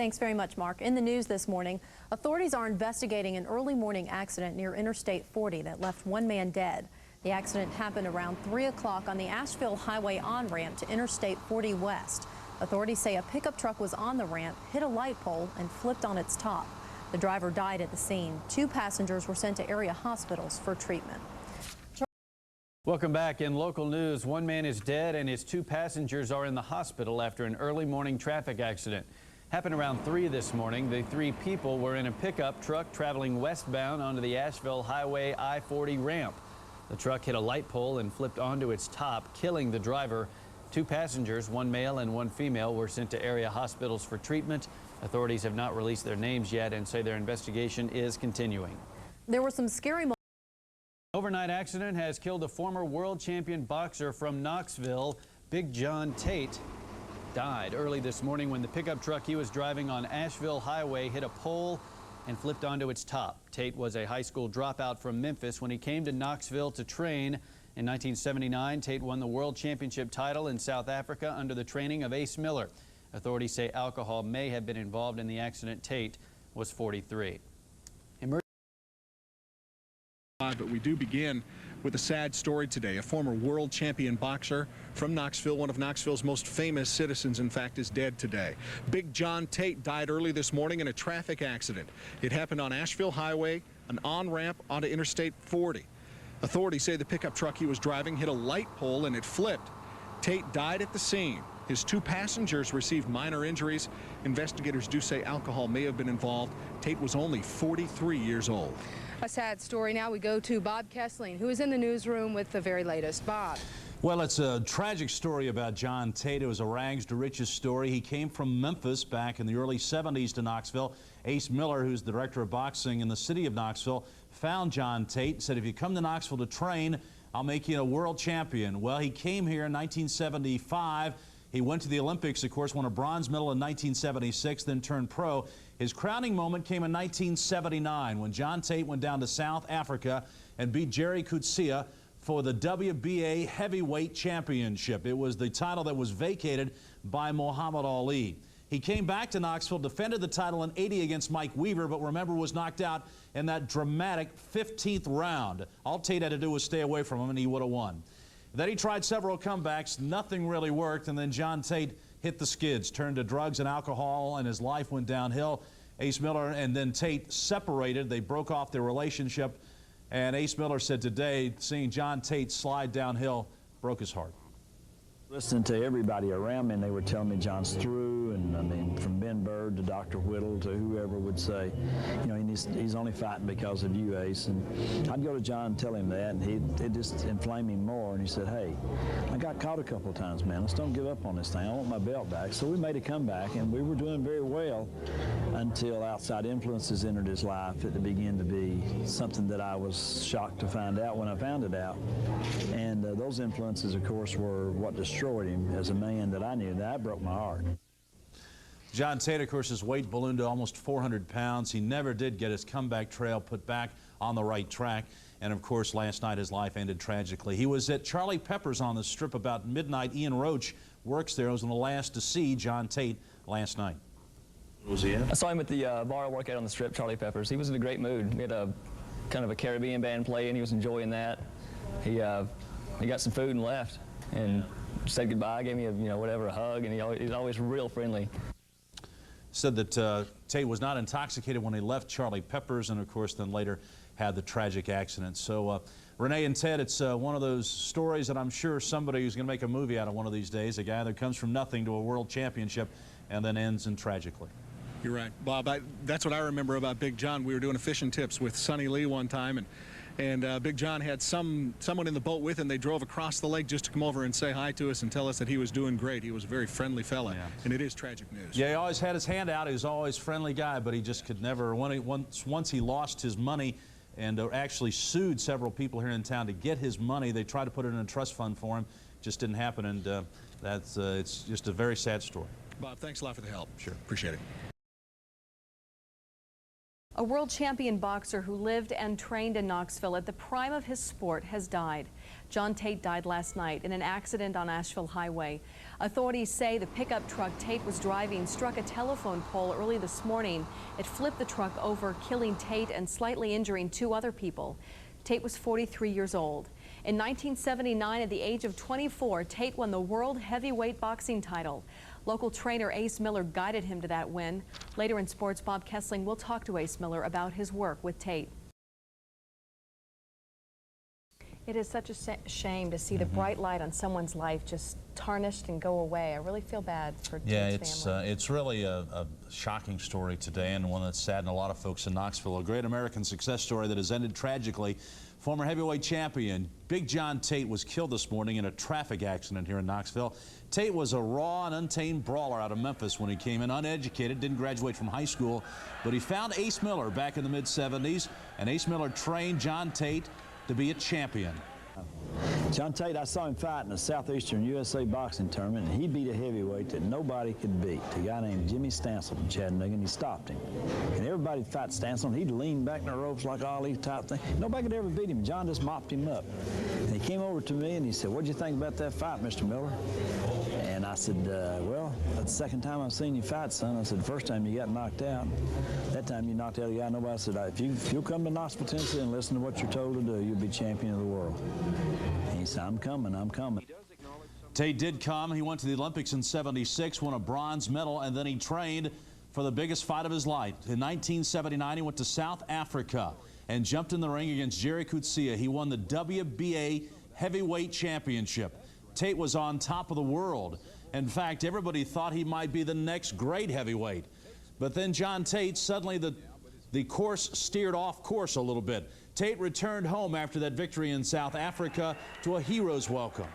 Thanks very much, Mark. In the news this morning, authorities are investigating an early morning accident near Interstate 40 that left one man dead. The accident happened around 3 o'clock on the Asheville Highway on-ramp to Interstate 40 West. Authorities say a pickup truck was on the ramp, hit a light pole, and flipped on its top. The driver died at the scene. 2 passengers were sent to area hospitals for treatment. Welcome back. In local news, one man is dead and his 2 passengers are in the hospital after an early morning traffic accident. Happened around 3 this morning. The 3 people were in a pickup truck traveling westbound onto the Asheville Highway I-40 ramp. The truck hit a light pole and flipped onto its top, killing the driver. 2 passengers, 1 male and 1 female, were sent to area hospitals for treatment. Authorities have not released their names yet and say their investigation is continuing. There were some scary moments. Overnight accident has killed a former world champion boxer from Knoxville. Big John Tate died early this morning when the pickup truck he was driving on Asheville Highway hit a pole and flipped onto its top. Tate was a high school dropout from Memphis when he came to Knoxville to train. In 1979, Tate won the world championship title in South Africa under the training of Ace Miller. Authorities say alcohol may have been involved in the accident. Tate was 43. But we do begin with a sad story today. A former world champion boxer from Knoxville, one of Knoxville's most famous citizens, in fact, is dead today. Big John Tate died early this morning in a traffic accident. It happened on Asheville Highway, an on-ramp onto Interstate 40. Authorities say the pickup truck he was driving hit a light pole and it flipped. Tate died at the scene. His 2 passengers received minor injuries. Investigators do say alcohol may have been involved. Tate was only 43 years old. A sad story. Now we go to Bob Kessling, who is in the newsroom with the very latest. Bob. Well, it's a tragic story about John Tate. It was a rags to riches story. He came from Memphis back in the early 70s to Knoxville. Ace Miller, who's the director of boxing in the city of Knoxville, found John Tate and said, if you come to Knoxville to train, I'll make you a world champion. Well, he came here in 1975. He went to the Olympics, of course, won a bronze medal in 1976, then turned pro. His crowning moment came in 1979 when John Tate went down to South Africa and beat Gerrie Coetzee for the WBA Heavyweight Championship. It was the title that was vacated by Muhammad Ali. He came back to Knoxville, defended the title in '80 against Mike Weaver, but remember was knocked out in that dramatic 15th round. All Tate had to do was stay away from him and he would have won. Then he tried several comebacks, nothing really worked, and then John Tate hit the skids, turned to drugs and alcohol, and his life went downhill. Ace Miller and then Tate separated. They broke off their relationship, and Ace Miller said today, seeing John Tate slide downhill broke his heart. Listening to everybody around me, and they were telling me John's through, and I mean, from Ben Bird to Dr. Whittle to whoever would say, you know, he's only fighting because of you, Ace. And I'd go to John and tell him that, and it just inflamed him more. And he said, hey, I got caught a couple of times, man. Let's don't give up on this thing. I want my belt back. So we made a comeback, and we were doing very well until outside influences entered his life. It began to be something that I was shocked to find out when I found it out. And those influences, of course, were what destroyed him as a man that I knew. That broke my heart. John Tate, of course, his weight ballooned to almost 400 pounds. He never did get his comeback trail put back on the right track. And, of course, last night his life ended tragically. He was at Charlie Pepper's on the Strip about midnight. Ian Roach works there. He was one of the last to see John Tate last night. Was he in? I saw him at the bar workout on the Strip, Charlie Pepper's. He was in a great mood. We had a kind of a Caribbean band play, and he was enjoying that. He got some food and left, and said goodbye, gave me a hug, and he's always real friendly. Said that Tate was not intoxicated when he left Charlie Pepper's, and of course then later had the tragic accident. So Renee and Ted, it's one of those stories that I'm sure somebody who's going to make a movie out of one of these days, a guy that comes from nothing to a world championship and then ends in tragically. You're right, Bob. That's what I remember about Big John. We were doing a fishing tips with Sonny Lee one time, and Big John had someone in the boat with him. They drove across the lake just to come over and say hi to us and tell us that he was doing great. He was a very friendly fella, yeah. And it is tragic news. Yeah, he always had his hand out. He was always a friendly guy, but he just could never. Once he lost his money and actually sued several people here in town to get his money. They tried to put it in a trust fund for him. Just didn't happen, and it's just a very sad story. Bob, thanks a lot for the help. Sure. Appreciate it. A world champion boxer who lived and trained in Knoxville at the prime of his sport has died. John Tate died last night in an accident on Asheville Highway. Authorities say the pickup truck Tate was driving struck a telephone pole early this morning. It flipped the truck over, killing Tate and slightly injuring 2 other people. Tate was 43 years old. In 1979, at the age of 24, Tate won the World Heavyweight Boxing title. Local trainer Ace Miller guided him to that win. Later in sports, Bob Kessling will talk to Ace Miller about his work with Tate. It is such a shame to see the bright light on someone's life just tarnished and go away. I really feel bad for Tate's family. It's really a shocking story today, and one that's saddened a lot of folks in Knoxville. A great American success story that has ended tragically. Former heavyweight champion Big John Tate was killed this morning in a traffic accident here in Knoxville. Tate was a raw and untamed brawler out of Memphis when he came in, uneducated, didn't graduate from high school, but he found Ace Miller back in the mid-70s, and Ace Miller trained John Tate to be a champion. John Tate, I saw him fight in a Southeastern USA boxing tournament, and he beat a heavyweight that nobody could beat. A guy named Jimmy Stansel from Chattanooga, and he stopped him. And everybody would fight Stansel, and he'd lean back in the ropes like all these type things. Nobody could ever beat him. John just mopped him up. And he came over to me, and he said, "What'd you think about that fight, Mr. Miller?" And I said, well, that's the second time I've seen you fight, son. I said, the first time you got knocked out. That time you knocked out a guy nobody said, if you'll come to Knoxville, Tennessee and listen to what you're told to do, you'll be champion of the world. And he said, I'm coming, I'm coming. Tate did come. He went to the Olympics in '76, won a bronze medal, and then he trained for the biggest fight of his life. In 1979, he went to South Africa and jumped in the ring against Gerrie Coetzee. He won the WBA Heavyweight Championship. Tate was on top of the world. In fact, everybody thought he might be the next great heavyweight. But then John Tate, suddenly the course steered off course a little bit. Tate returned home after that victory in South Africa to a hero's welcome.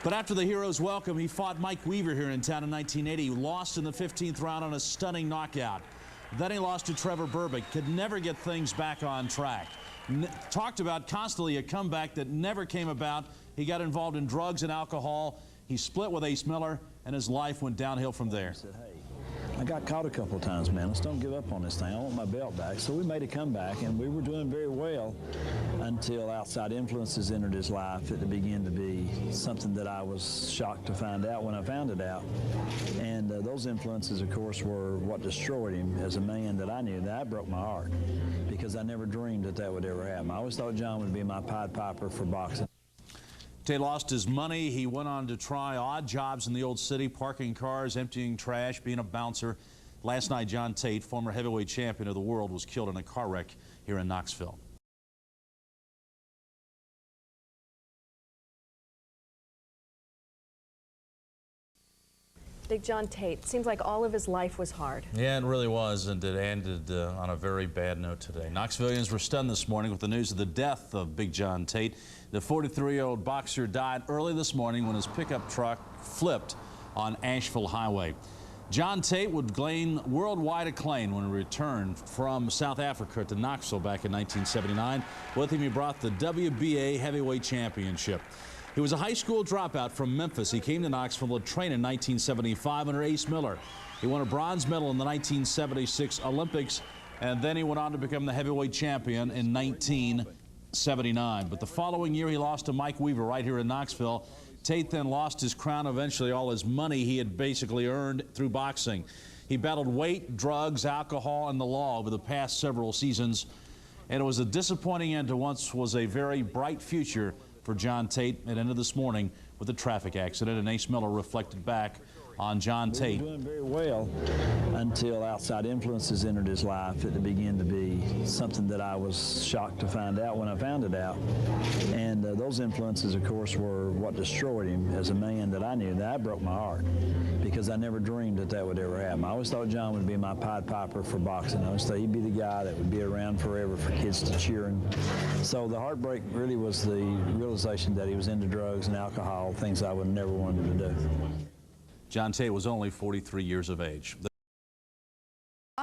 But after the hero's welcome, he fought Mike Weaver here in town in 1980. He lost in the 15th round on a stunning knockout. Then he lost to Trevor Burbick, could never get things back on track. Talked about constantly a comeback that never came about. He got involved in drugs and alcohol. He split with Ace Miller, and his life went downhill from there. I got caught a couple of times, man. Let's don't give up on this thing. I want my belt back. So we made a comeback, and we were doing very well until outside influences entered his life. It began to be something that I was shocked to find out when I found it out. And those influences, of course, were what destroyed him as a man that I knew. That broke my heart because I never dreamed that that would ever happen. I always thought John would be my Pied Piper for boxing. Tate lost his money. He went on to try odd jobs in the old city, parking cars, emptying trash, being a bouncer. Last night, John Tate, former heavyweight champion of the world, was killed in a car wreck here in Knoxville. Big John Tate, seems like all of his life was hard. Yeah, it really was, and it ended on a very bad note today. Knoxvillians were stunned this morning with the news of the death of Big John Tate. The 43-year-old boxer died early this morning when his pickup truck flipped on Asheville Highway. John Tate would gain worldwide acclaim when he returned from South Africa to Knoxville back in 1979. With him, he brought the WBA Heavyweight Championship. He was a high school dropout from Memphis. He came to Knoxville to train in 1975 under Ace Miller. He won a bronze medal in the 1976 Olympics, and then he went on to become the heavyweight champion in 1979. But the following year, he lost to Mike Weaver right here in Knoxville. Tate then lost his crown, eventually all his money he had basically earned through boxing. He battled weight, drugs, alcohol, and the law over the past several seasons, and it was a disappointing end to what was a very bright future for John Tate. It ended this morning with a traffic accident, and Ace Miller reflected back on John Tate. We were doing very well until outside influences entered his life. It began to be something that I was shocked to find out when I found it out. And those influences, of course, were what destroyed him as a man that I knew. That broke my heart because I never dreamed that that would ever happen. I always thought John would be my Pied Piper for boxing. I always thought he'd be the guy that would be around forever for kids to cheer. And so the heartbreak really was the realization that he was into drugs and alcohol, things I would never wanted to do. John Tate was only 43 years of age.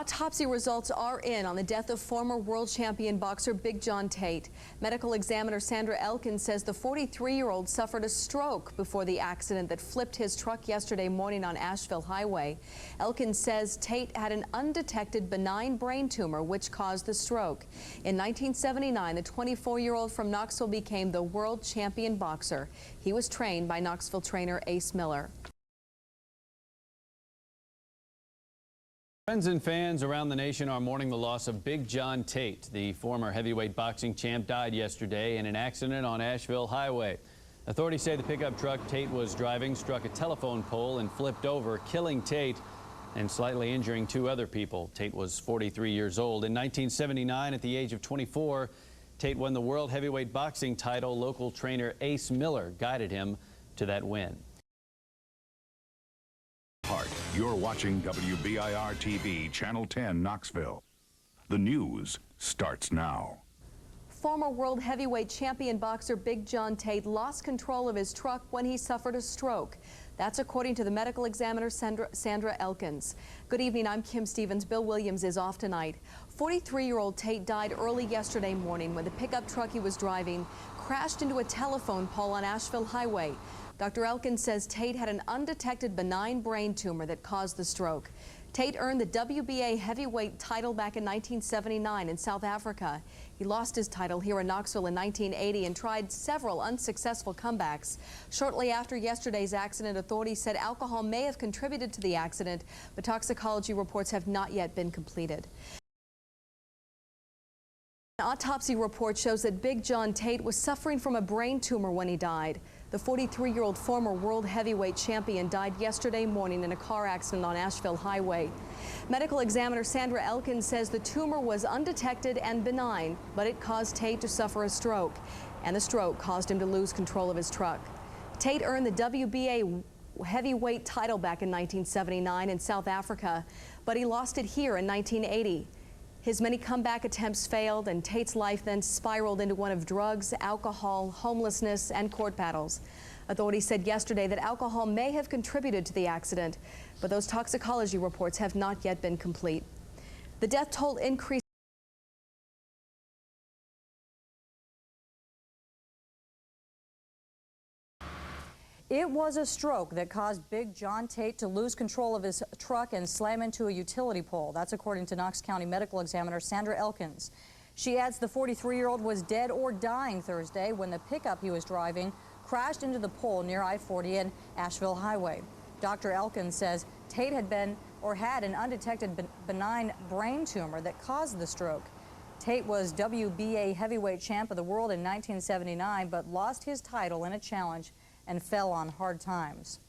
Autopsy results are in on the death of former world champion boxer Big John Tate. Medical examiner Sandra Elkins says the 43-year-old suffered a stroke before the accident that flipped his truck yesterday morning on Asheville Highway. Elkins says Tate had an undetected benign brain tumor which caused the stroke. In 1979, the 24-year-old from Knoxville became the world champion boxer. He was trained by Knoxville trainer Ace Miller. Friends and fans around the nation are mourning the loss of Big John Tate. The former heavyweight boxing champ died yesterday in an accident on Asheville Highway. Authorities say the pickup truck Tate was driving struck a telephone pole and flipped over, killing Tate and slightly injuring two other people. Tate was 43 years old. In 1979, at the age of 24, Tate won the world heavyweight boxing title. Local trainer Ace Miller guided him to that win. You're watching WBIR TV, Channel 10, Knoxville. The news starts now. Former world heavyweight champion boxer Big John Tate lost control of his truck when he suffered a stroke. That's according to the medical examiner Sandra Elkins. Good evening, I'm Kim Stevens. Bill Williams is off tonight. 43-year-old Tate died early yesterday morning when the pickup truck he was driving crashed into a telephone pole on Asheville Highway. Dr. Elkins says Tate had an undetected benign brain tumor that caused the stroke. Tate earned the WBA heavyweight title back in 1979 in South Africa. He lost his title here in Knoxville in 1980 and tried several unsuccessful comebacks. Shortly after yesterday's accident, authorities said alcohol may have contributed to the accident, but toxicology reports have not yet been completed. An autopsy report shows that Big John Tate was suffering from a brain tumor when he died. The 43-year-old former world heavyweight champion died yesterday morning in a car accident on Asheville Highway. Medical examiner Sandra Elkins says the tumor was undetected and benign, but it caused Tate to suffer a stroke, and the stroke caused him to lose control of his truck. Tate earned the WBA heavyweight title back in 1979 in South Africa, but he lost it here in 1980. His many comeback attempts failed, and Tate's life then spiraled into one of drugs, alcohol, homelessness, and court battles. Authorities said yesterday that alcohol may have contributed to the accident, but those toxicology reports have not yet been complete. The death toll increased. It was a stroke that caused Big John Tate to lose control of his truck and slam into a utility pole. That's according to Knox County medical examiner Sandra Elkins. She adds the 43-year-old was dead or dying Thursday when the pickup he was driving crashed into the pole near I-40 and Asheville Highway. Dr. Elkins says Tate had an undetected benign brain tumor that caused the stroke. Tate was WBA heavyweight champ of the world in 1979, but lost his title in a challenge and fell on hard times.